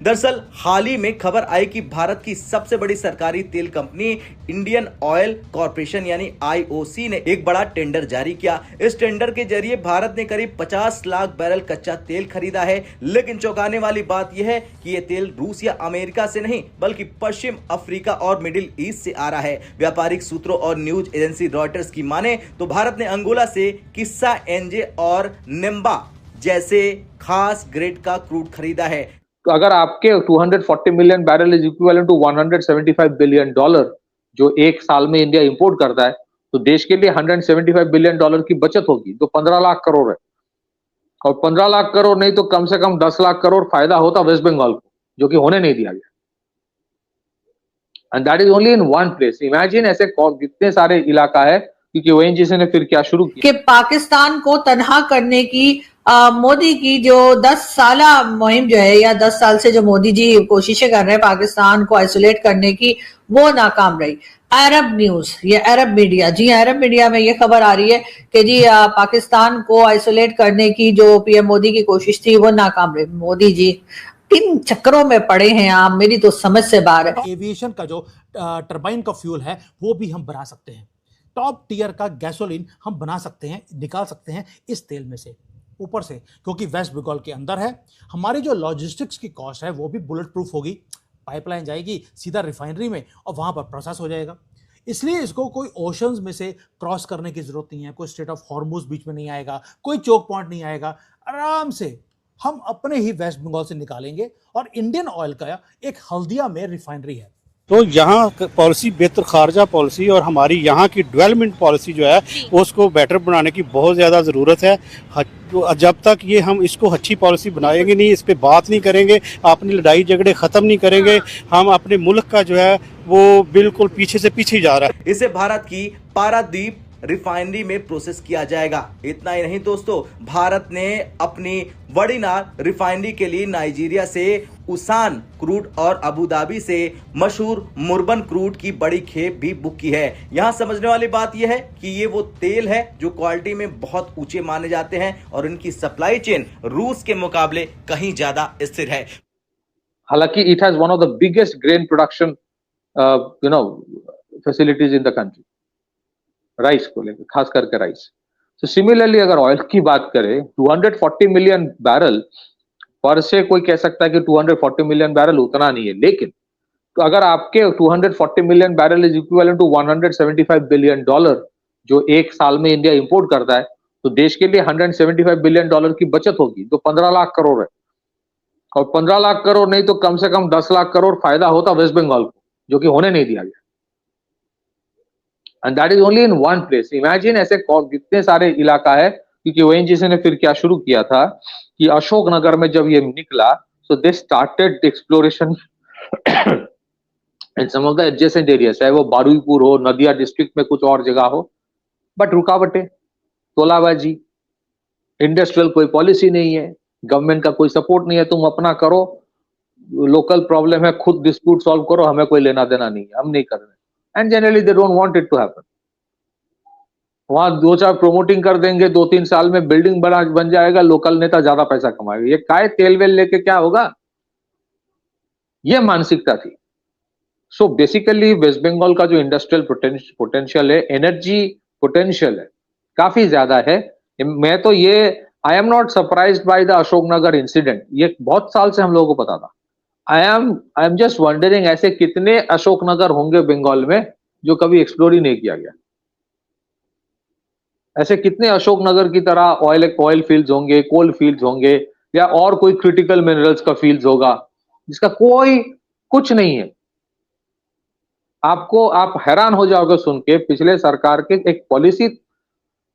दरअसल हाल ही में खबर आई कि भारत की सबसे बड़ी सरकारी तेल कंपनी इंडियन ऑयल कॉर्पोरेशन यानी आईओसी ने एक बड़ा टेंडर जारी किया। इस टेंडर के जरिए भारत ने करीब 50 लाख बैरल कच्चा तेल खरीदा है। लेकिन चौंकाने वाली बात यह है कि यह तेल रूस या अमेरिका से नहीं बल्कि पश्चिम अफ्रीका और मिडिल ईस्ट से आ रहा है। व्यापारिक सूत्रों और न्यूज एजेंसी रॉयटर्स की माने तो भारत ने अंगोला से किस्सा एनजे और नेम्बा जैसे खास ग्रेड का क्रूड खरीदा है। तो अगर आपके 240 million barrel is equivalent to 175 billion dollar जो एक साल में इंडिया इंपोर्ट करता है, तो देश के लिए 175 बिलियन डॉलर की बचत होगी, जो 15 लाख करोड़ है। और 15 लाख करोड़ नहीं तो कम से कम 10 लाख करोड़ फायदा होता वेस्ट बंगाल को, जो कि होने नहीं दिया गया। And that is only in one place. Imagine ऐसे कितने सारे इलाका है, क्योंकि ओएनजीसी ने फिर क्या शुरू किया कि पाकिस्तान को तनहा करने की मोदी की जो 10 साल मुहिम जो है, या 10 साल से जो मोदी जी कोशिशें कर रहे हैं पाकिस्तान को आइसोलेट करने की, वो नाकाम रही। अरब न्यूज, ये अरब मीडिया, जी अरब मीडिया में ये खबर आ रही है कि जी पाकिस्तान को आइसोलेट करने की जो पीएम मोदी की कोशिश थी वो नाकाम रही। मोदी जी किन चक्करों में पड़े हैं आप, मेरी तो समझ से बाहर है। एविएशन का जो टरबाइन का फ्यूल है वो भी हम बना सकते हैं। टॉप टियर का गैसोलीन हम बना सकते हैं, निकाल सकते हैं इस तेल में से ऊपर से, क्योंकि वेस्ट बंगाल के अंदर है। हमारी जो लॉजिस्टिक्स की कॉस्ट है वो भी बुलेट प्रूफ होगी। पाइपलाइन जाएगी सीधा रिफाइनरी में और वहां पर प्रोसेस हो जाएगा। इसलिए इसको कोई ओशंस में से क्रॉस करने की जरूरत नहीं है, कोई स्ट्रेट ऑफ हॉर्मुज बीच में नहीं आएगा, कोई चोक पॉइंट नहीं आएगा। आराम से हम अपने ही वेस्ट बंगाल से निकालेंगे। और इंडियन ऑयल का एक हल्दिया में रिफाइनरी है। तो यहाँ पॉलिसी बेहतर खारजा पॉलिसी और हमारी यहाँ की डेवलपमेंट पॉलिसी जो है उसको बेटर बनाने की बहुत ज़्यादा ज़रूरत है। तो जब तक ये हम इसको अच्छी पॉलिसी बनाएंगे नहीं, इस पे बात नहीं करेंगे, अपनी लड़ाई झगड़े ख़त्म नहीं करेंगे, हम अपने मुल्क का जो है वो बिल्कुल पीछे से पीछे जा रहा है। इसे भारत की पारादीप रिफाइनरी में प्रोसेस किया जाएगा। इतना ही नहीं दोस्तों, भारत ने अपनी वड़ीनार रिफाइनरी के लिए नाइजीरिया से उसान क्रूड और अबू धाबी से मशहूर मुर्बन क्रूड की बड़ी खेप भी बुक की है। यहां समझने वाली बात यह है कि ये वो तेल है जो क्वालिटी में बहुत ऊंचे माने जाते हैं और इनकी सप्लाई चेन रूस के मुकाबले कहीं ज्यादा स्थिर है। हालांकि it has one of the biggest grain production facilities in the country, rice को लेकर, खास करके राइस। तो सिमिलरली अगर ऑयल की बात करें, 240 मिलियन बैरल पर से कोई कह सकता है कि 240 मिलियन बैरल उतना नहीं है, लेकिन तो अगर आपके 240 million barrel is equivalent to 175 billion dollar जो एक साल में इंडिया इंपोर्ट करता है, तो देश के लिए 175 बिलियन डॉलर की बचत होगी, जो 15 लाख करोड़ है। और 15 लाख करोड़ नहीं तो कम से कम 10 लाख करोड़ फायदा होता वेस्ट बंगाल को, जो कि होने नहीं दिया गया। And that is only in one place. Imagine ऐसे कितने सारे इलाका है, क्योंकि ओएनजीसी ने फिर क्या शुरू किया था कि अशोकनगर में जब ये निकला, so they started exploration in some of the adjacent areas, चाहे वो बारुईपुर हो, नदिया डिस्ट्रिक्ट में कुछ और जगह हो। बट रुकावटें, तोलाबाजी, इंडस्ट्रियल कोई पॉलिसी नहीं है, गवर्नमेंट का कोई सपोर्ट नहीं है, तुम अपना करो, लोकल प्रॉब्लम है खुद डिस्प्यूट सॉल्व करो, हमें कोई लेना देना नहीं है, हम नहीं कर रहे। And generally they don't want it to happen. वहां 2-4 प्रोमोटिंग कर देंगे, 2-3 साल में बिल्डिंग बन जाएगा, लोकल नेता ज्यादा पैसा कमाएगा। ये काय तेल वेल लेके क्या होगा, ये मानसिकता थी। सो बेसिकली वेस्ट बंगाल का जो इंडस्ट्रियल पोटेंशियल है, एनर्जी पोटेंशियल है, काफी ज्यादा है। मैं तो ये I am not surprised by the Ashoknagar incident, ये बहुत साल से हम लोगों को पता था। आई एम जस्ट वंडरिंग ऐसे कितने अशोकनगर होंगे बंगाल में जो कभी एक्सप्लोर ही नहीं किया गया। ऐसे कितने अशोकनगर की तरह ऑयल फील्ड्स होंगे, कोल फील्ड्स होंगे, या और कोई क्रिटिकल मिनरल्स का फील्ड्स होगा जिसका कोई कुछ नहीं है। आप हैरान हो जाओगे सुन के, पिछले सरकार के एक पॉलिसी,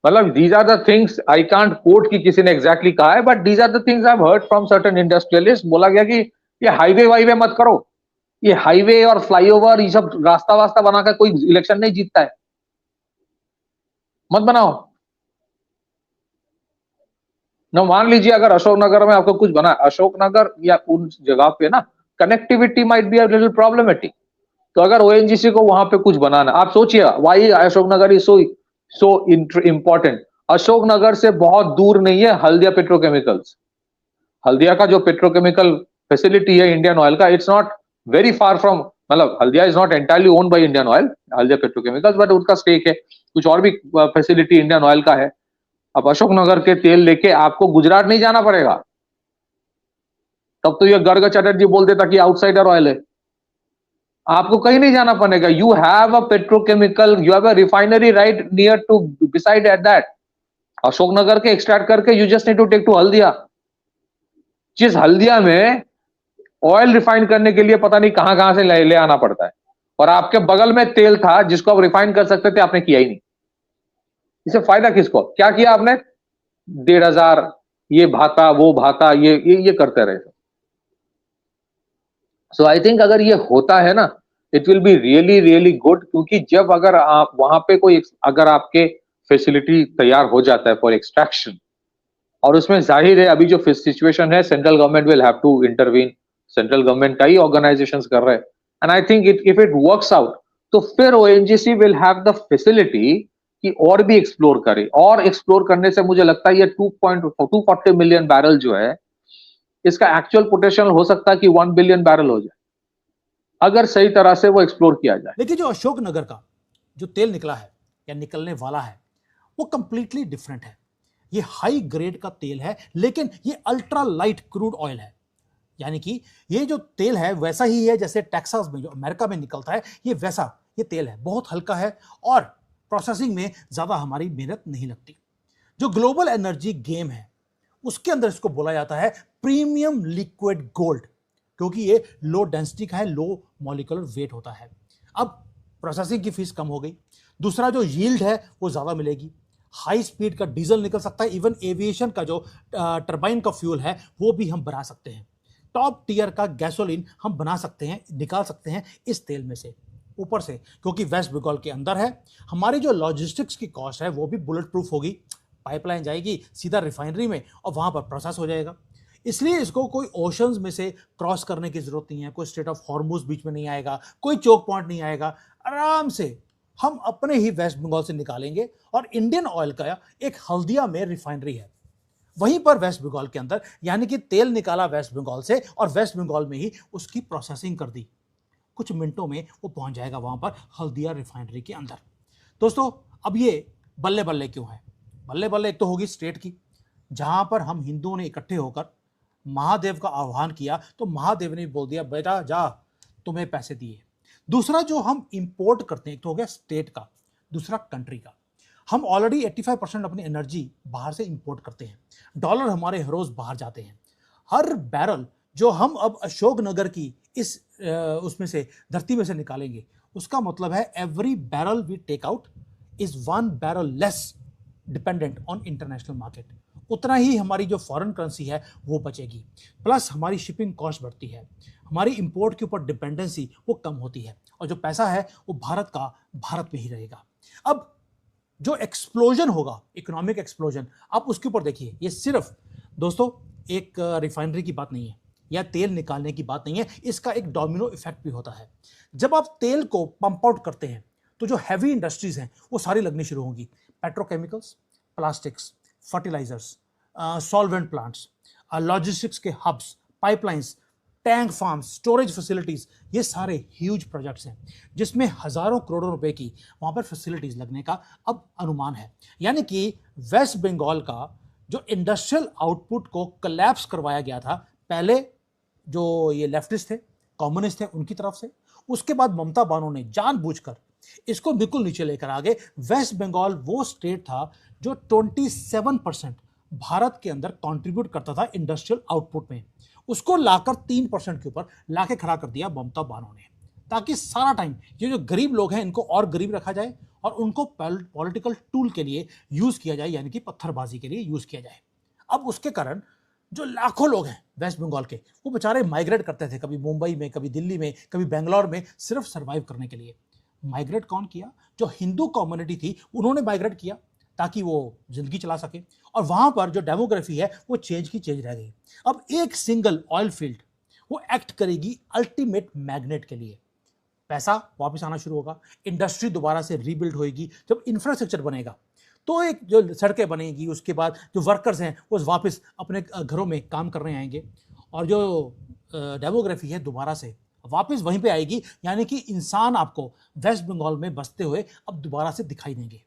मतलब these are the things, I can't quote कि किसी ने एग्जैक्टली कहा है, but these are the things I have heard from certain industrialist. बोला गया कि ये हाईवे वाईवे मत करो, ये हाईवे और फ्लाईओवर ये सब रास्ता वास्ता बनाकर कोई इलेक्शन नहीं जीतता है, मत बनाओ ना। मान लीजिए अगर अशोकनगर में आपको कुछ बना, अशोकनगर या उन जगह पे ना connectivity might be a little problematic, तो अगर ओएनजीसी को वहां पे कुछ बनाना, आप सोचिए why Ashoknagar is so important. Ashoknagar से बहुत दूर नहीं है हल्दिया पेट्रोकेमिकल्स। हल्दिया का जो पेट्रोकेमिकल फैसिलिटी है इंडियन ऑयल का, it's not very far from, मतलब Haldia is not entirely owned by Indian Oil, Haldia petrochemicals, but उसका स्टेक है, कुछ और भी फैसिलिटी इंडियन ऑयल का है। अब अशोकनगर के तेल लेके आपको गुजरात नहीं जाना पड़ेगा, तब तो ये गर्ग चटर्जी बोल देता कि आउटसाइडर ऑयल है। आपको कहीं नहीं जाना पड़ेगा, you have a petrochemical, you have a refinery right near to beside at that. Ashoknagar के एक्सट्रैक्ट करके you just need to take to Haldia. जिस हल्दिया में ऑयल रिफाइन करने के लिए पता नहीं कहां से ले आना पड़ता है, और आपके बगल में तेल था जिसको आप रिफाइन कर सकते थे, आपने किया ही नहीं। इसे फायदा किसको? क्या किया आपने? 1,500 ये भाता वो भाता, ये करते रहे। सो आई थिंक अगर ये होता है ना, it will be really really good, क्योंकि जब अगर आप वहां पे कोई अगर आपके फैसिलिटी तैयार हो जाता है फॉर एक्सट्रैक्शन, और उसमें जाहिर है अभी जो सिचुएशन है central government will have to intervene, central government का ही ऑर्गेनाइजेशंस कर रहे हैं, and I think if it works out तो फिर ONGC will have the facility कि और भी एक्सप्लोर करे, और एक्सप्लोर करने से मुझे लगता है ये 240 मिलियन बैरल जो है, इसका एक्चुअल पोटेंशियल हो सकता है कि 1 बिलियन बैरल हो जाए, अगर सही तरह से वो एक्सप्लोर किया जाए। देखिए, जो अशोकनगर का जो तेल निकला है या निकलने वाला है वो कंप्लीटली डिफरेंट है। ये हाई ग्रेड का तेल है, लेकिन ये अल्ट्रा लाइट क्रूड ऑयल है। यानी कि ये जो तेल है वैसा ही है जैसे टेक्सास में जो अमेरिका में निकलता है, ये वैसा ये तेल है, बहुत हल्का है और प्रोसेसिंग में ज्यादा हमारी मेहनत नहीं लगती। जो ग्लोबल एनर्जी गेम है उसके अंदर इसको बोला जाता है प्रीमियम लिक्विड गोल्ड, क्योंकि ये लो डेंसिटी का है, लो मॉलिक्यूलर वेट होता है। अब प्रोसेसिंग की फीस कम हो गई, दूसरा जो यील्ड है वो ज्यादा मिलेगी, हाई स्पीड का डीजल निकल सकता है, इवन एविएशन का जो टरबाइन का फ्यूल है वो भी हम बना सकते हैं, टॉप टियर का गैसोलीन हम बना सकते हैं, निकाल सकते हैं इस तेल में से। ऊपर से क्योंकि वेस्ट बंगाल के अंदर है, हमारी जो लॉजिस्टिक्स की कॉस्ट है वो भी बुलेट प्रूफ होगी, पाइपलाइन जाएगी सीधा रिफाइनरी में और वहां पर प्रोसेस हो जाएगा। इसलिए इसको कोई ओशंस में से क्रॉस करने की जरूरत नहीं है, कोई स्ट्रेट ऑफ हॉर्मुज बीच में नहीं आएगा, कोई चोक पॉइंट नहीं आएगा, आराम से हम अपने ही वेस्ट बंगाल से निकालेंगे। और इंडियन ऑयल का एक हल्दिया में रिफाइनरी है, वहीं पर वेस्ट बंगाल के अंदर, यानी कि तेल निकाला वेस्ट बंगाल से और वेस्ट बंगाल में ही उसकी प्रोसेसिंग कर दी, कुछ मिनटों में वो पहुंच जाएगा वहां पर हल्दिया रिफाइनरी के अंदर। दोस्तों, अब ये बल्ले बल्ले क्यों है? बल्ले बल्ले एक तो होगी स्टेट की, जहां पर हम हिंदुओं ने इकट्ठे होकर महादेव का आह्वान किया तो महादेव ने बोल दिया बेटा जा, तुम्हें पैसे दिए। दूसरा जो हम इंपोर्ट करते हैं, एक तो हो गया स्टेट का, दूसरा कंट्री का। हम ऑलरेडी 85% अपनी एनर्जी बाहर से इंपोर्ट करते हैं, डॉलर हमारे हर रोज बाहर जाते हैं। हर बैरल जो हम अब अशोकनगर की इस उसमें से धरती में से निकालेंगे, उसका मतलब है every barrel we take out is 1 barrel less dependent on international market. उतना ही हमारी जो फॉरेन करेंसी है वो बचेगी, प्लस हमारी शिपिंग कॉस्ट बढ़ती है, हमारी इंपोर्ट के ऊपर डिपेंडेंसी वो कम होती है, और जो पैसा है वो भारत का भारत में ही रहेगा। अब जो एक्सप्लोजन होगा, इकोनॉमिक एक्सप्लोजन, आप उसके ऊपर देखिए। ये सिर्फ दोस्तों एक रिफाइनरी की बात नहीं है या तेल निकालने की बात नहीं है, इसका एक डोमिनो इफेक्ट भी होता है। जब आप तेल को पंप आउट करते हैं तो जो हैवी इंडस्ट्रीज हैं वो सारी लगनी शुरू होंगी, petrochemicals, plastics, fertilisers, solvent plants, logistics के hubs, pipelines, tank farms, storage facilities, ये सारे ह्यूज प्रोजेक्ट्स हैं जिसमें हजारों करोड़ों रुपए की वहां पर फैसिलिटीज लगने का अब अनुमान है। यानी कि वेस्ट बंगाल का जो इंडस्ट्रियल आउटपुट को कोलैप्स करवाया गया था, पहले जो ये लेफ्टिस्ट थे, कम्युनिस्ट थे, उनकी तरफ से, उसके बाद ममता बानो ने जानबूझकर इसको बिल्कुल नीचे लेकर आ गए। वेस्ट बंगाल वो स्टेट था जो 27% भारत के अंदर कंट्रीब्यूट करता था इंडस्ट्रियल आउटपुट में, उसको लाकर 3% के ऊपर लाके खड़ा कर दिया ममता बानो ने, ताकि सारा टाइम ये जो गरीब लोग हैं इनको और गरीब रखा जाए और उनको पॉलिटिकल टूल के लिए यूज किया जाए, यानी कि पत्थरबाजी के लिए यूज किया जाए। अब उसके कारण जो लाखों लोग हैं वेस्ट बंगाल के, वो बेचारे माइग्रेट करते थे, कभी मुंबई में, कभी दिल्ली में, कभी बेंगलोर में, सिर्फ सर्वाइव करने के लिए। माइग्रेट कौन किया? जो हिंदू कम्युनिटी थी उन्होंने माइग्रेट किया ताकि वो जिंदगी चला सके, और वहां पर जो डेमोग्राफी है वो चेंज की चेंज रह गई। अब एक सिंगल ऑयल फील्ड वो एक्ट करेगी अल्टीमेट मैग्नेट के लिए, पैसा वापस आना शुरू होगा, इंडस्ट्री दोबारा से रीबिल्ड होएगी। जब इंफ्रास्ट्रक्चर बनेगा तो एक जो सड़कें बनेगी, उसके बाद जो वर्कर्स हैं वो वापस अपने घरों में काम करने आएंगे, और जो डेमोग्राफी है दोबारा से वापस वहीं पे आएगी, यानी कि इंसान आपको वेस्ट बंगाल में बसते हुए अब दोबारा से दिखाई देंगे।